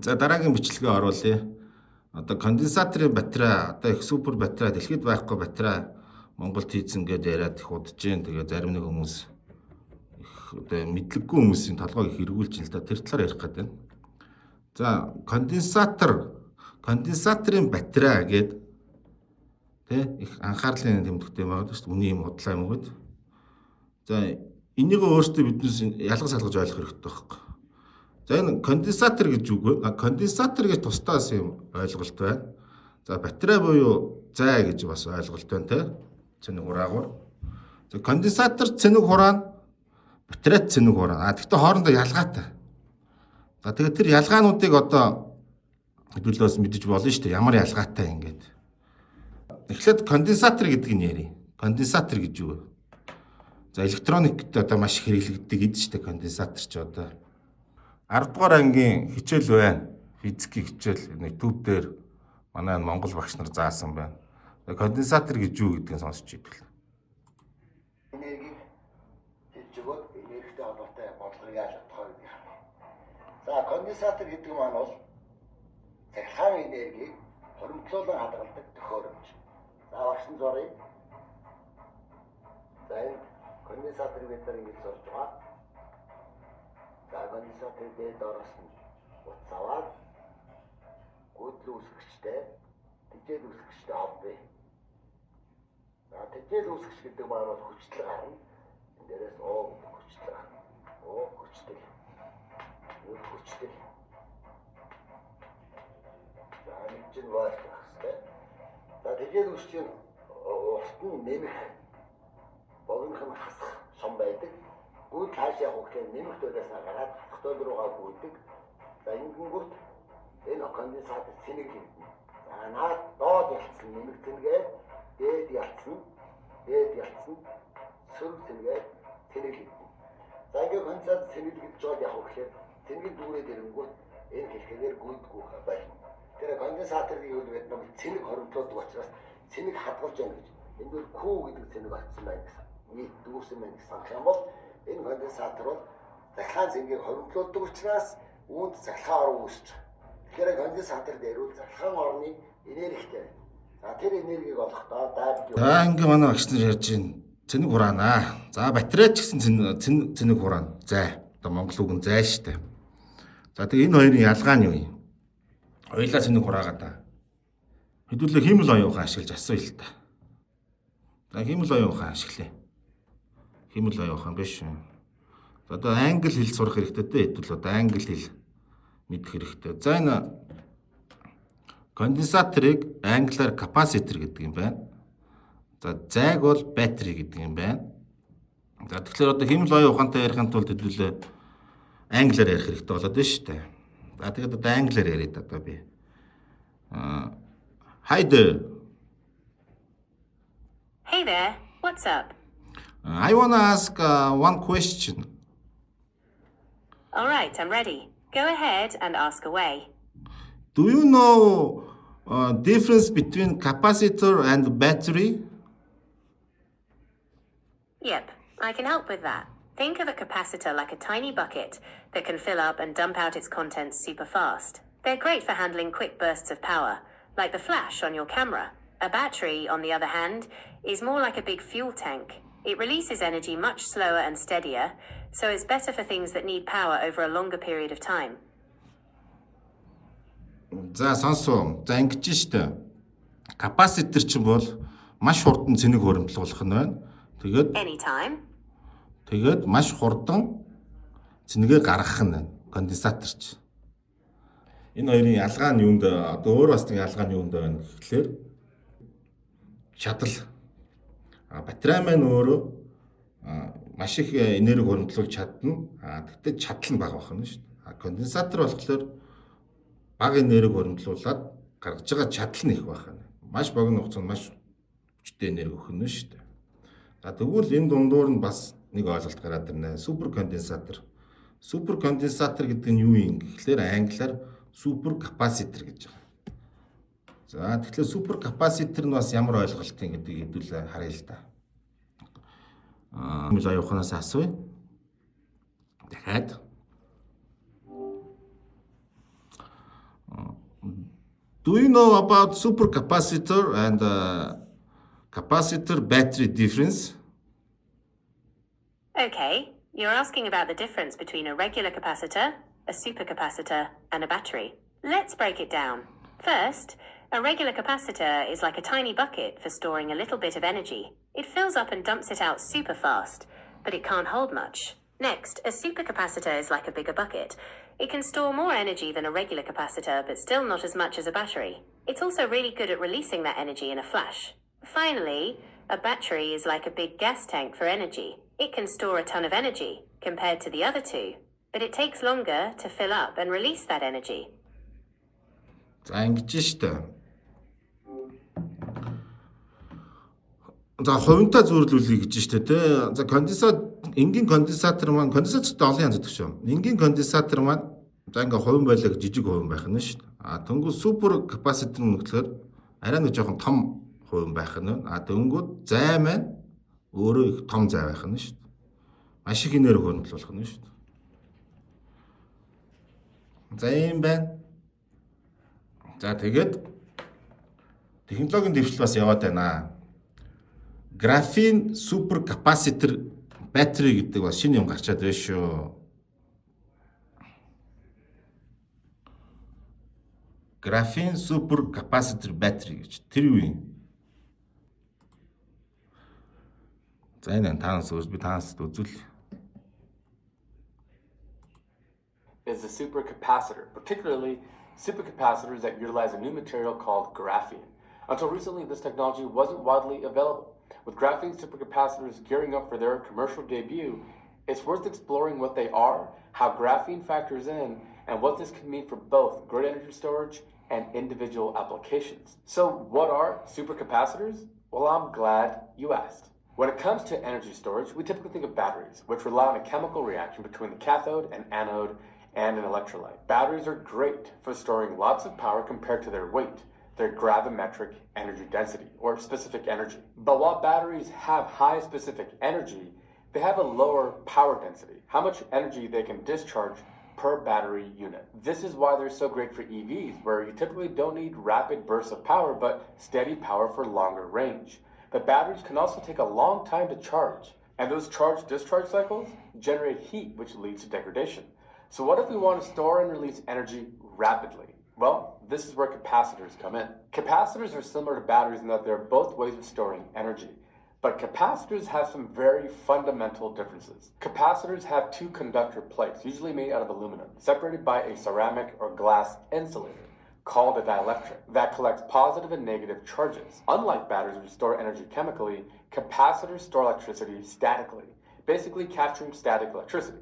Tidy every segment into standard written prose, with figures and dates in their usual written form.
За дараагийн бичлэгээ оруулъя. Одоо конденсаторын батарей, одоо их супер батарей, дэлхийд байхгүй батарей Монголд хийцэн гэдээ яриад их удаж जैन. Тэгээ зарим нэг хүмүүс их одоо мэдлэггүй хүмүүсийн толгойг их эргүүлж ин л да. Тэр талаар ярих гэдэг. За конденсаторын батарей гэдэг тэ их анхаарлын тэмдэгтэй байгаа шүү дээ. Үний юм худлаа юм гээд. За энийг өөртөө биднээс ялгаж салгаж ойлгох хэрэгтэй байхгүй. За энэ конденсатор гэж үг вэ? Конденсатор гэж тусдаас юм ойлголт байна. За батарей буюу зай гэж бас ойлголт байна те. Цэник хураагуур. За конденсатор цэник хураана, батарей цэник хураана. Гэхдээ хоорондоо ялгаатай. За тэгээд тэр ялгаануудыг одоо хэдүүлээс мэдэж болно шүү дээ. Ямар ялгаатай ингээд. Эхлээд конденсатор гэдэг нь ярив. Конденсатор гэж юу вэ? За электроникт одоо маш их хэрэглэгддэг гэдэг шүү дээ конденсатор ч одоо 10 дугаар ангийн хичээл байна. Физикийн хичээл нэг төв дээр манай Монгол багш нар заасан байна. Конденсатор гэж юу гэдгийг сонсч идэв. Энергийг хэлж өгөөд энергитэй холбоотой бодлогыг яаж бодох вэ? За конденсатор гэдэг маань бол цахилгаан энергийг хуримтлуулан хадгалдаг төхөөрөмж. За багш нь зорыг. За энэ конденсаторыг бид нар ингэж зорж байгаа. За конденсаторын дээд доороос нь утас аваад гүйдэл үүсгэгчтэй тэжээл үүсгэгчтэй авбэ. За тэжээл үүсгэгч гэдэг маань бол хүчтэй гарна. Энд дээрээс хүчтэй гарна. Хүчтэй. Хүчтэй. За энэ чинь вольт байх хэрэгтэй. За тэжээл үүсгэгч устны нэмэх богинохон хасах шом байдаг. Гүйд хааш явах гэхээр нэмэх төлөөсөө гараад хасах тойл руугаа гүйдэг. За ингэнгүүт энэ конденсатор цэнийг хэмнэ. За наад доод ялцсан нэмэх цэнгээ, дээд ялцсан сөрөг цэнгээ цэнийг хэмнэ. За ингэ конденсатор цэнийг гэж жоод явах гэхээр цэнгийн дүүрээд ирэнгүүт энэ хэлхээгээр гүйдгүү байна. Тэр конденсаторын юу гэдэг нь цэнийг хоримтлуулдаг учраас цэнийг хадгалж яана гэж. Энд бол Q гэдэг цэнийг олцсон байна гэсэн. Нийт дүүрсэн байна гэсэн санах юм бол энэ конденсатор бол захилгаан цэнгийг хоримтлуулдаг учраас үүнд захилгаан орон үүсэж байгаа. Тэгэхээр конденсатор дээр үл захилгаан орны энергитэй. За тэр энергийг олохдоо дайрт юу? За ингээ манай багш нар ярьж байна. Цэник хураана. За батарей ч гэсэн цэник хураана. Зай. Одоо монгол үг нь зай штэ. За тэгээ энэ хоёрын ялгаа нь юу юм? Хоёулаа цэник хураагаад та. Хэдүүлээ хиймэл оюухан ашиглаж асууя л та. За хиймэл оюухан ашиглая. Хиймэл оюухан биш. Одоо англи хэл сурах хэрэгтэй дээ. Хэдүүл одоо англи хэл мэдэх хэрэгтэй. За энэ конденсаторыг англиар капаситор гэдэг юм байна. За зайг бол батаре гэдэг юм байна. За тэгэхээр одоо хиймэл оюухантай ярихын тулд хэдүүлээ англиар ярих хэрэгтэй болоод байна шүү дээ. За тэгээд одоо англиар яриад одоо би. Hi there. Hey there. What's up? I want to ask one question. All right, I'm ready. Go ahead and ask away. Do you know difference between capacitor and battery? Yep, I can help with that. Think of a capacitor like a tiny bucket that can fill up and dump out its contents super fast. They're great for handling quick bursts of power, like the flash on your camera. A battery, on the other hand, is more like a big fuel tank. It releases energy much slower and steadier, so it's better for things that need power over a longer period of time. За сонсоо. За ингэж штэ. Капаситор ч бол маш хурдан цэнийг хуримтлуулах нь байна. Anytime. Тэгээд маш хурдан цэнигээ гаргах нь байна. Конденсаторч. Энэ хоёрын ялгаа нь юунд одоо өөр бас нэг ялгаа нь юунд байна гэхлээр чадал. Батарей маань өөрөө маш их энерги хуримтлуулж чадна. Тэгтээ чадал нь бага байна шүү дээ. Конденсатор болохоор бага энерги хуримтлуулаад гаргаж байгаа чадал нь их байна. Маш богино хугацаанд маш хүчтэй энерги өгөх нь шүү дээ. За тэгвэл энэ дундуур нь бас нэг ойлголт гараад ирнэ. Супер конденсатор. Супер конденсатор гэдэг нь юу юм гэхлээр англиар супер капаситор гэж байгаа. За тэгэхээр супер капаситор нь бас ямар ойлголтын гэдгийг хэдүүлээ харъя л да. Мэл аюуханаас асууя. Дахиад. Do you know about supercapacitor and capacitor battery difference? Okay, you're asking about the difference between a regular capacitor, a supercapacitor, and a battery. Let's break it down. First, a regular capacitor is like a tiny bucket for storing a little bit of energy. It fills up and dumps it out super fast, but it can't hold much. Next, a supercapacitor is like a bigger bucket. It can store more energy than a regular capacitor, but still not as much as a battery. It's also really good at releasing that energy in a flash. Finally, a battery is like a big gas tank for energy. It can store a ton of energy, compared to the other two, but it takes longer to fill up and release that energy. За ингэж штэ. За хувинтай зөвөрлүүлье гэж штэ тий. За энгийн конденсатор маань конденсаторт олон янз байдаг шүү. Энгийн конденсатор маань за ингээ хувин байлаа гэж жижиг хувин байх нь шүү. Тэнгүү супер капаситор нь гэхээр арай нэг жоохон том хувин байх нь. Тэнгүүд зай маань өөрөө их том зай байх нь шүү. Маш их энерги хөрвүүлэх нь шүү. За юм байна. За тэгээд технологийн дэвшил бас яваад байна. Графин супер капаситор батаре гэдэг бас шинэ юм гарчаад байна шүү. Графин супер капаситор батаре гэж тэр юу юм? За энэ таанаас би таанаас үзүүл. Is a supercapacitor, particularly supercapacitors that utilize a new material called graphene. Until recently, this technology wasn't widely available. With graphene supercapacitors gearing up for their commercial debut, it's worth exploring what they are, how graphene factors in, and what this can mean for both grid energy storage and individual applications. So, what are supercapacitors? Well, I'm glad you asked. When it comes to energy storage, we typically think of batteries, which rely on a chemical reaction between the cathode and anode and an electrolyte. Batteries are great for storing lots of power compared to their weight, their gravimetric energy density, or specific energy. But while batteries have high specific energy, they have a lower power density, how much energy they can discharge per battery unit. This is why they're so great for EVs, where you typically don't need rapid bursts of power, but steady power for longer range. But batteries can also take a long time to charge, and those charge-discharge cycles generate heat, which leads to degradation. So what if we want to store and release energy rapidly? Well, this is where capacitors come in. Capacitors are similar to batteries in that they're both ways of storing energy. But capacitors have some very fundamental differences. Capacitors have two conductor plates, usually made out of aluminum, separated by a ceramic or glass insulator called a dielectric that collects positive and negative charges. Unlike batteries which store energy chemically, capacitors store electricity statically, basically capturing static electricity.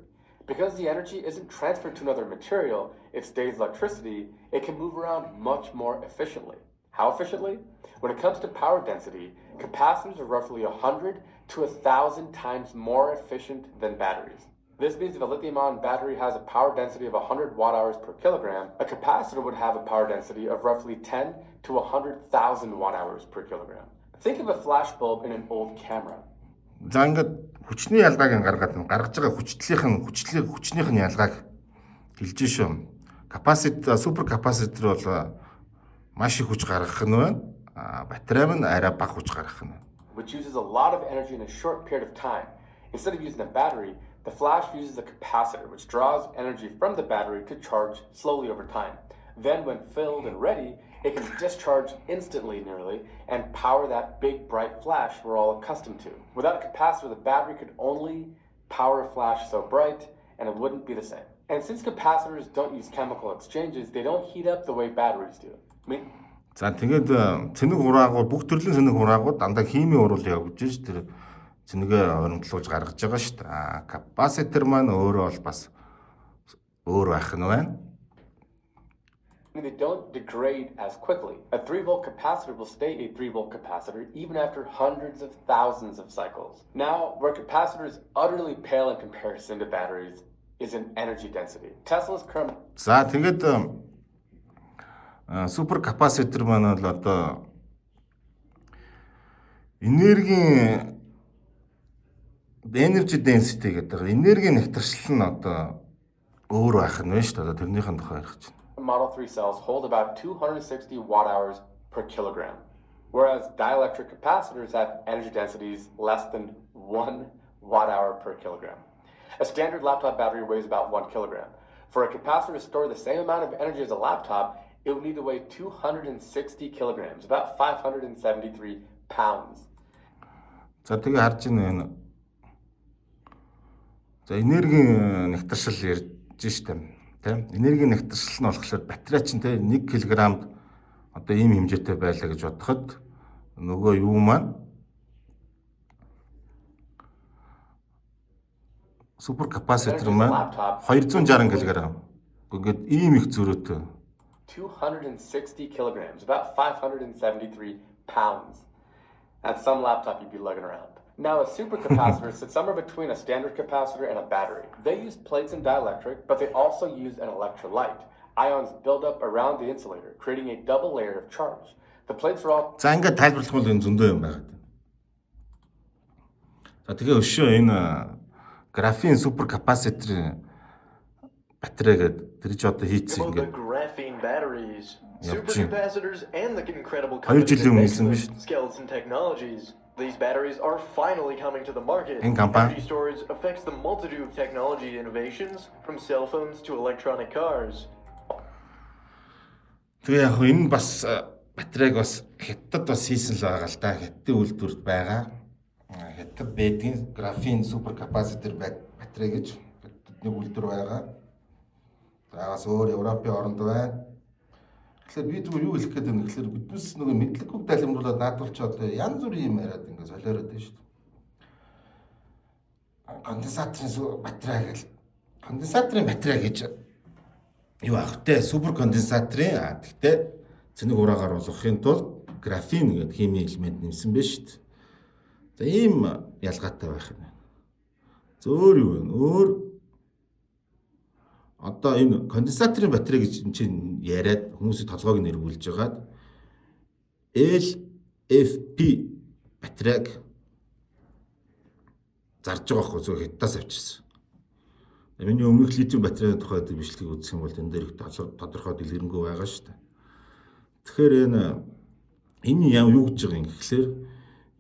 Because the energy isn't transferred to another material, it stays electricity, it can move around much more efficiently. How efficiently? When it comes to power density, capacitors are roughly 100 to 1,000 times more efficient than batteries. This means if a lithium-ion battery has a power density of 100 watt-hours per kilogram, a capacitor would have a power density of roughly 10 to 100,000 watt-hours per kilogram. Think of a flash bulb in an old camera. За ингээд хүчний ялгааг гаргаад гаргаж байгаа хүчнийх нь ялгааг хэлж шүү. Капаситор супер капаситор бол маш их хүч гаргах нь байна. Батарей нь арай бага хүч гаргах нь. Which uses a lot of energy in a short period of time. Instead of using a battery, the flash uses a capacitor, which draws energy from the battery to charge slowly over time. Then when filled and ready, it can discharge instantly nearly and power that big bright flash we're all accustomed to. Without a capacitor, the battery could only power a flash so bright and it wouldn't be the same. And since capacitors don't use chemical exchanges, they don't heat up the way batteries do. За тэгээд цэник хураагууд бүх төрлийн цэник хураагууд дандаа химийн уруул явуулж ш тэр цэнигээ оримтлуулж гаргаж байгаа ш. Капаситор маань өөрөө бол бас өөр байх нь байна. They don't degrade as quickly. A 3-volt capacitor will stay a 3-volt capacitor even after hundreds of thousands of cycles. Now, where capacitors utterly pale in comparison to batteries is in energy density. Tesla's current... За тэгээд супер капаситор маань бол одоо энергийн energy density гэдэг энергийн нэвтршил нь одоо өөр байх нь байна шүү дээ. Тэрнийхэн тухай ярих чинь. Model 3 cells hold about 260 watt hours per kilogram, whereas dielectric capacitors have energy densities less than 1 watt hour per kilogram. A standard laptop battery weighs about 1 kilogram. For a capacitor to store the same amount of energy as a laptop, it would need to weigh 260 kilograms, about 573 pounds. За тэгээ харж байна. За энергийн нэгтршил ярьж штэ. Тэ? Энергийн нэгтршил нь болохоор батарей чинь тэ 1 кг-д одоо ийм хэмжээтэй байлаа гэж бодоход нөгөө юу маань супер капаситор маань 260 кг. Ингээд ийм их зөрөөтэй. 260 kilograms, about 573 pounds. That's some laptop you'd be lugging around. Now, a supercapacitor sits somewhere between a standard capacitor and a battery. They use plates and dielectric, but they also use an electrolyte. Ions build up around the insulator, creating a double layer of charge. The plates are all... За ингээд тайлбарлах бол энэ зөндөө юм байна. За тэгээ өшөө энэ графин супер капаситорын батарей гэдэг тэр ч одоо хийцэн ингээд graphene batteries, supercapacitors, and the incredible skeleton technologies. These batteries are finally coming to the market. Energy storage affects the multitude of technology innovations, from cell phones to electronic cars. Тэгээ яг энэ бас батарейг бас хятад бас хийсэн л байгаа л да. Хятадын үйлдвэрт байгаа. Хятад бэдгийн графин супер капаситор батарей гэж хятадны үйлдвэр байгаа. Заагаас өөр Европын оронд байна. Тэгэхээр би зүгээр юу хэлэх гээд байна гэхээр биднес нөгөө мэдлэггүй тайлбарлуулаад наадвалч одоо янз бүрийн юм яриад ингээд солиороод байна шүү дээ. Конденсаторын батарей гэж. Конденсаторын батарей гэж юу ах вэ? Супер конденсаторын гэхдээ цэник ураагаар болгохын тулд графин гэдэг химийн элемент нэмсэн байна шүү дээ. За ийм ялгаатай байх юм. Зөөр юу вэ? Өөр одоо энэ конденсаторын батарей гэж чинь яриад хүмүүсийн толгойг нэрвүүлж байгаад LFP батарейг зарж байгаа байхгүй зөв хятадаас авчирсан. Миний өмнөх литиум батарейны тухай бичлэгийг үзэх юм бол энэ дээр их тодорхой дэлгэрэнгүй байгаа шүү дээ. Тэгэхээр энэ юу гэж байгаа юм гэхэлэр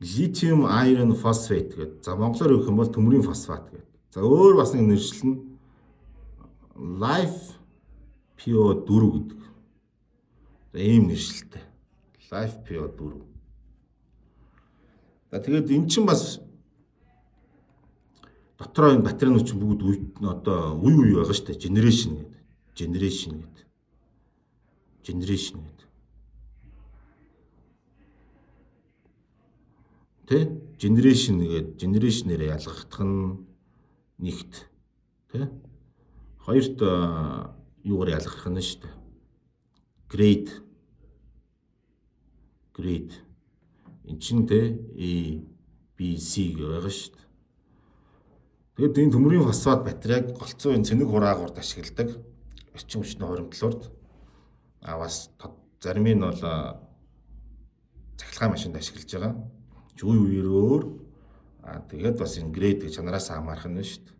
lithium iron phosphate гэдэг. За монголоор өгөх юм бол төмрийн фосфат гэдэг. За өөр бас нэг нэршил нь Life PO4 гэдэг. За ийм нэршилтэй. Life PO4. За тэгээд эн чинь бас дотроо энэ батарейнууд чинь бүгд одоо үе байгаа шүү дээ. Generation гэдэг. Тэ? Generation-ээр ялгагдах нь нэгт. Тэ? Хоёрт юугаар ялгах нь шүү дээ. Grade. Энд чинь тэ A, B, C гэх байгаа шүү дээ. Тэгэд энэ төмрийн фосфат батарейг голцоо энэ цэник хураагаард ашигладаг. Эрчим хүчний хоримтлуулд бас зарим нь бол цахилгаан машинд ашиглаж байгаа. Үе үеэр тэгээд бас энэ grade гэж чанараас хамаарх нь шүү дээ.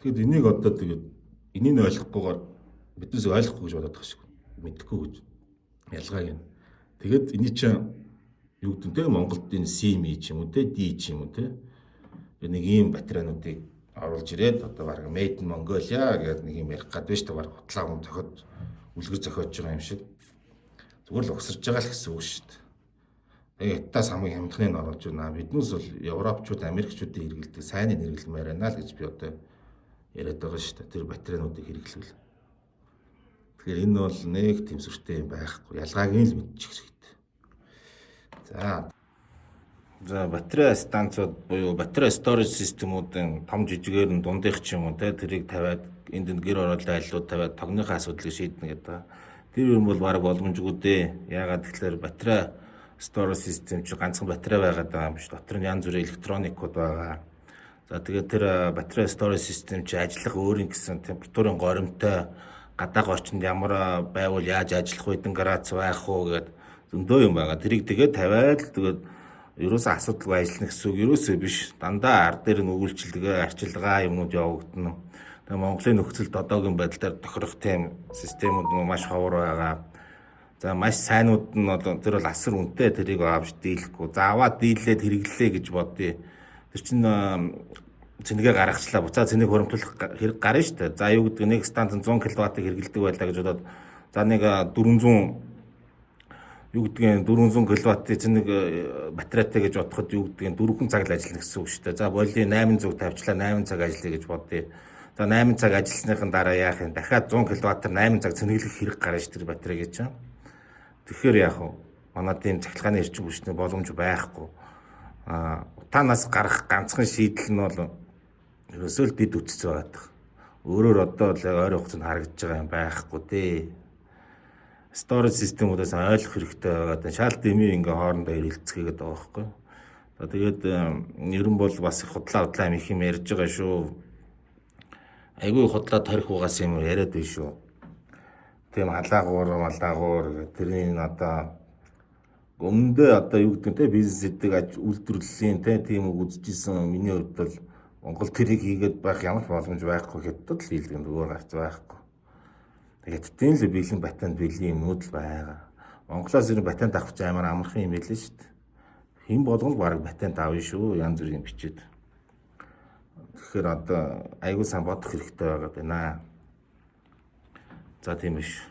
Тэгэд энийг одоо тэгээд энийг ойлгохгүйгээр биднээс ойлгохгүй гэж бодоод байгаа шүү. Мэдхгүй гэж ялгааг юм. Тэгээд эний чинь юу гэдэг нь Монголд энэ CM ч юм уу те D ч юм уу те нэг ийм батарейнуудыг оруулж ирээд одоо баг Made in Mongolia гэдэг нэг юм ярих гад байж та баг хутлаа хүн зохиод үлгэр зохиож байгаа юм шиг зүгээр л угсарж байгаа л гэсэн үг шүү дээ. Тэгээд хятадаас хамгийн хямдхныг нь оруулж байна. Биднээс бол европчууд, америкчуудын хэрэгэлдэг сайныг хэрэглэмээр байна л гэж би одоо яриад байгаа шүү дээ. Тэр батарейнуудыг хэрэглэвэл. Тэгэхээр энэ бол нэг тэмцвэртэй юм байхгүй. Ялгааг нь л мэдчих хэрэгтэй. За батарей станцууд буюу батарей storage системүүдийн том жижигээр нь дундих ч юм уу те тэрийг тавиад энд гэр оролт айлууд тавиад тогныхаа асуудлыг шийднэ гэдэг. Тэр юм бол баг боломжгүй дээ. Яагаад гэвэл батарей storage систем чи ганцхан батарей байгаад байгаа юм биш. Дотор нь янз бүрийн электроникууд байгаа. За тэгээд тэр батарей storage систем чи ажиллах өөрийн гэсэн температурын горимтой гадаах орчинд ямар байвал яаж ажиллах вэ? Градус байх уу гэдэг зөндөө юм байгаа. Тэрийг тэгээд тавиад л тэгээд ерөөсөө асуудалгүй ажиллана гэсэн үг ерөөсөө биш. Дандаа ард дээр нь өгүүлчилгээ, арчилгаа юмнууд явагдана. Тэгээ Монголын нөхцөлд одоогийн байдлаар тохирох тийм системүүд маш ховор байгаа. За маш сайнууд нь бол тэр бол асар үнэтэй тэрийг авч дийлэхгүй. За аваад дийлээд хэрэглэлээ гэж бодъё. Тэр чинь цэнэгээ гаргачлаа. Буцаа цэнийг хуримтлах хэрэг гарна шүү дээ. За юу гэдэг нэг станцын 100 кВт хэрэглэдэг байлаа гэж бодоод за нэг 400 юу гэдгийг 400 кВт цэнийг батарейтай гэж бодоход юу гэдгийг 4 цаг л ажиллана гэсэн үг шүү дээ. За боли 800 тавьчлаа 8 цаг ажиллая гэж бодъё. За 8 цаг ажилласныхын дараа яах юм? Дахиад 100 кВт-аар 8 цаг цэнэглэх хэрэг гарна шүү дээ батарей гэж чинь. Тэгэхээр яах вэ? Манай тийм цахилгааны эрчим хүчний боломж байхгүй. Утаанаас гарах ганцхан шийдэл нь бол ерөөсөө л дэд үтц байгаад байна. Өөрөөр одоо л ойрын хугацаанд харагдаж байгаа юм байхгүй дээ. Storage системүүдээс ойлгох хэрэгтэй байгаа. Шал дэмий ингээ хоорондоо ирэлцгээгээд байгаа байхгүй. За тэгээд ер нь бол бас их худлаа их юм ярьж байгаа шүү. Айгүй худлаа тарих угаас юм яриад байна шүү. Тийм халаагуур тэрний одоо өмнөдөө одоо юу гэдэг те бизнес эдэг үйлдвэрлэлийн тийм үг үзчихсэн миний хувьд бол Монгол тэрийг хийгээд байх ямар ч боломж байхгүй гэдэгт л хийлгэн өөр гарч байхгүй. Тэгээд тийм л бэлэн патент бэлэн юмуд л байгаа. Монголоос ер нь патент авах амар амархан юм байлээ шүү дээ. Хэн болгон л баг патент авна шүү янз бүрийн бичээд. Тэгэхээр одоо айгуу сан бодох хэрэгтэй байгаад байна. За тийм биш.